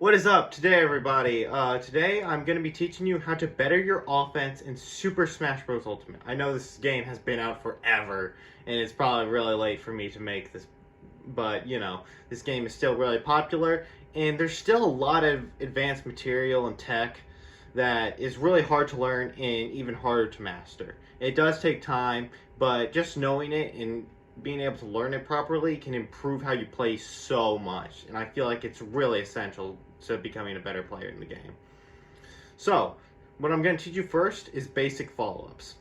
What is up today, everybody? Today I'm going to be teaching you how to better your offense in Super Smash Bros. Ultimate. I know this game has been out forever, and it's probably really late for me to make this, but this game is still really popular, and there's still a lot of advanced material and tech that is really hard to learn and even harder to master. It does take time, but just knowing it and being able to learn it properly can improve how you play so much, and I feel like it's really essential to becoming a better player in the game. So, what I'm going to teach you first is basic follow-ups.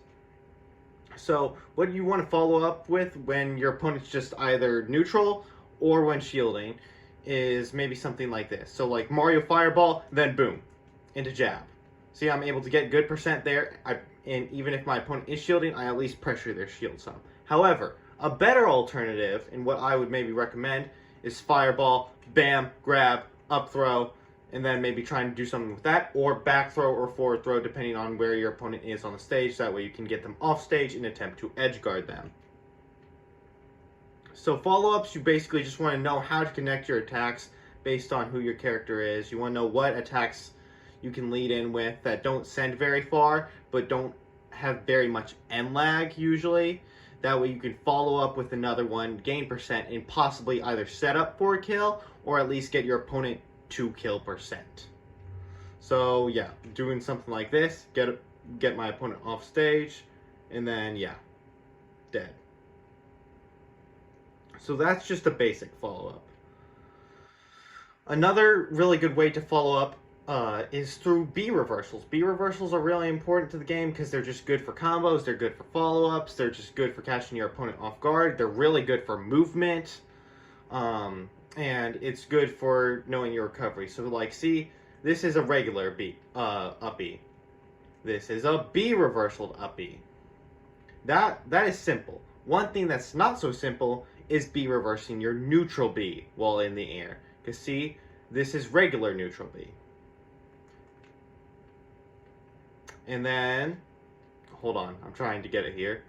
So, what you want to follow up with when your opponent's just either neutral or when shielding is maybe something like this. So, like Mario Fireball, then boom, into jab. See, I'm able to get good percent there, and even if my opponent is shielding, I at least pressure their shield some. However, a better alternative, and what I would maybe recommend, is Fireball, bam, grab, up throw, and then maybe try and do something with that, or back throw or forward throw, depending on where your opponent is on the stage. That way you can get them off stage and attempt to edge guard them. So follow-ups, you basically just want to know how to connect your attacks based on who your character is. You want to know what attacks you can lead in with that don't send very far, but don't have very much end lag usually. That way you can follow up with another one, gain percent, and possibly either set up for a kill or at least get your opponent to kill percent. So yeah, doing something like this, get my opponent off stage, and then yeah, dead. So that's just a basic follow-up. Another really good way to follow up is through B reversals. B reversals are really important to the game because they're just good for combos, they're good for follow-ups, they're just good for catching your opponent off guard, they're really good for movement, and it's good for knowing your recovery. So like, see, this is a regular B, up B. This is a B reversaled up B. That is simple. One thing that's not so simple is B reversing your neutral B while in the air. Because see, this is regular neutral B. And then, hold on, I'm trying to get it here.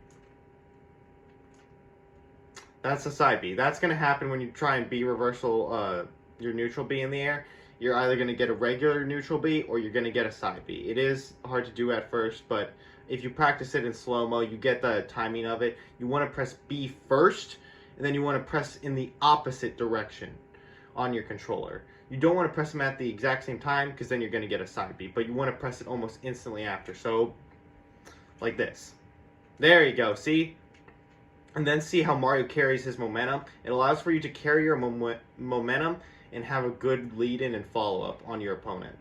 That's a side B. That's going to happen when you try and B reversal your neutral B in the air. You're either going to get a regular neutral B or you're going to get a side B. It is hard to do at first, but if you practice it in slow-mo, you get the timing of it. You want to press B first, and then you want to press in the opposite direction on your controller. You don't want to press them at the exact same time because then you're going to get a side B, but you want to press it almost instantly after. So, like this. There you go, see? And then see how Mario carries his momentum. It allows for you to carry your momentum and have a good lead-in and follow-up on your opponent.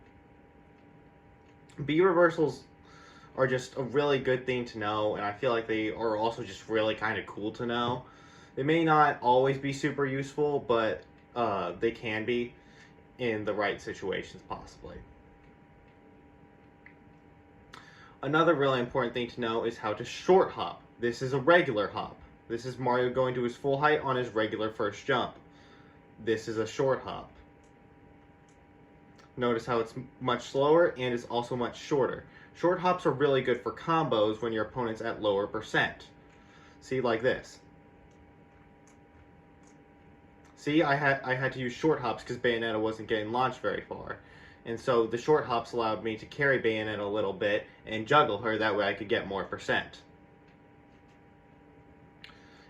B reversals are just a really good thing to know, and I feel like they are also just really kind of cool to know. They may not always be super useful, but they can be in the right situations, possibly. Another really important thing to know is how to short hop. This is a regular hop. This is Mario going to his full height on his regular first jump. This is a short hop. Notice how it's much slower and is also much shorter. Short hops are really good for combos when your opponent's at lower percent. See, like this. See, I had to use short hops because Bayonetta wasn't getting launched very far. And so the short hops allowed me to carry Bayonetta a little bit and juggle her, that way I could get more percent.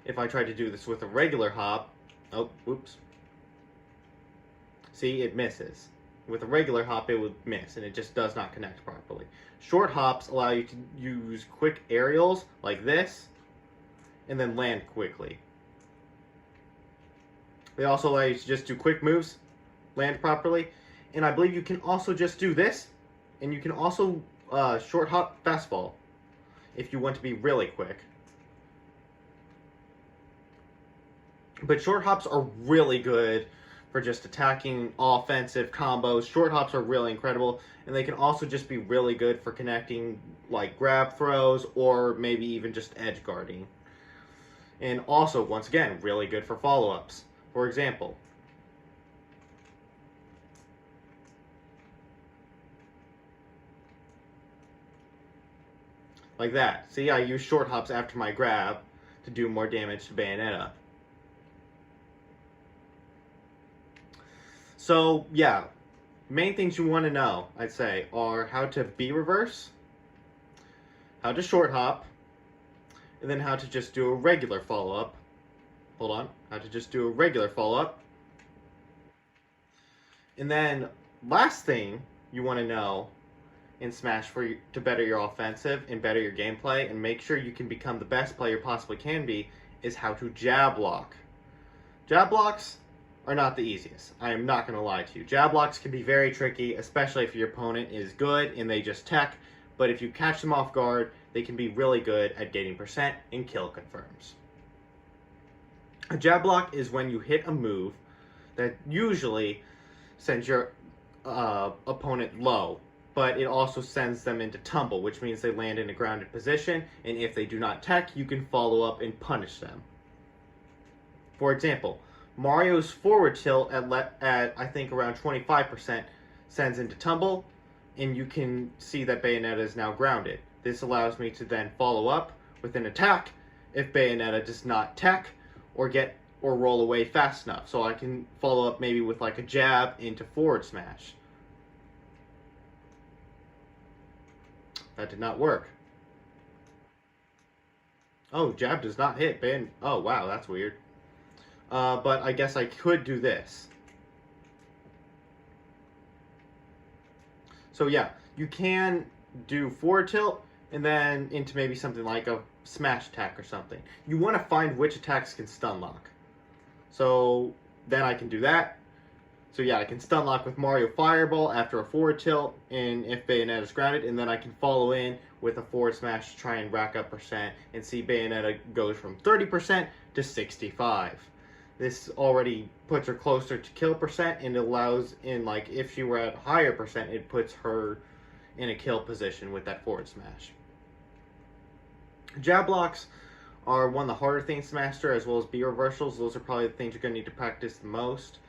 If I tried to do this with a regular hop, oh, oops. See, it misses. With a regular hop, it would miss, and it just does not connect properly. Short hops allow you to use quick aerials like this, and then land quickly. They also allow you to just do quick moves, land properly, and I believe you can also just do this, and you can also short hop fastball if you want to be really quick. But short hops are really good for just attacking offensive combos. Short hops are really incredible, and they can also just be really good for connecting like grab throws or maybe even just edge guarding. And also, once again, really good for follow-ups. For example, like that. See, I use short hops after my grab to do more damage to Bayonetta. So, yeah, main things you want to know, I'd say, are how to B reverse, how to short hop, and then how to just do a regular follow-up. Hold on. How to just do a regular follow-up. And then last thing you want to know in Smash to better your offensive and better your gameplay and make sure you can become the best player possibly can be is how to jab block. Jab blocks are not the easiest. I am not going to lie to you. Jab blocks can be very tricky, especially if your opponent is good and they just tech. But if you catch them off guard, they can be really good at getting percent and kill confirms. A jab block is when you hit a move that usually sends your opponent low, but it also sends them into tumble, which means they land in a grounded position, and if they do not tech, you can follow up and punish them. For example, Mario's forward tilt at I think around 25% sends into tumble, and you can see that Bayonetta is now grounded. This allows me to then follow up with an attack if Bayonetta does not tech or roll away fast enough. So I can follow up maybe with like a jab into forward smash. That did not work. Oh, jab does not hit. Oh, wow, that's weird. But I guess I could do this. So yeah, you can do forward tilt and then into maybe something like a smash attack or something. You want to find which attacks can stun lock. So then I can do that. So yeah, I can stun lock with Mario Fireball after a forward tilt, and if Bayonetta is grounded, and then I can follow in with a forward smash to try and rack up percent and see Bayonetta goes from 30% to 65%. This already puts her closer to kill percent, and it allows in like if she were at higher percent, it puts her in a kill position with that forward smash. Jab blocks are one of the harder things to master, as well as B reversals. Those are probably the things you're going to need to practice the most.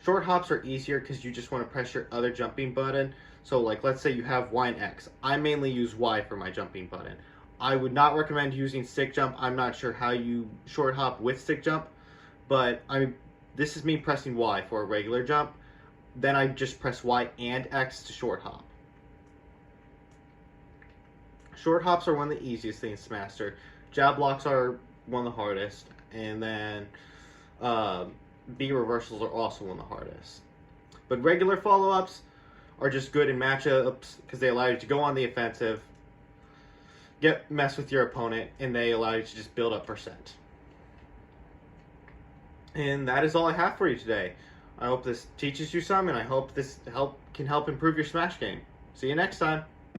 Short hops are easier because you just want to press your other jumping button. So like let's say you have Y and X. I mainly use Y for my jumping button. I would not recommend using stick jump. I'm not sure how you short hop with stick jump, but this is me pressing Y for a regular jump. Then I just press Y and X to short hop. Short hops are one of the easiest things to master. Jab blocks are one of the hardest, and then B reversals are also one of the hardest. But regular follow-ups are just good in matchups because they allow you to go on the offensive, mess with your opponent, and they allow you to just build up percent. And that is all I have for you today. I hope this teaches you some, and I hope this can help improve your Smash game. See you next time.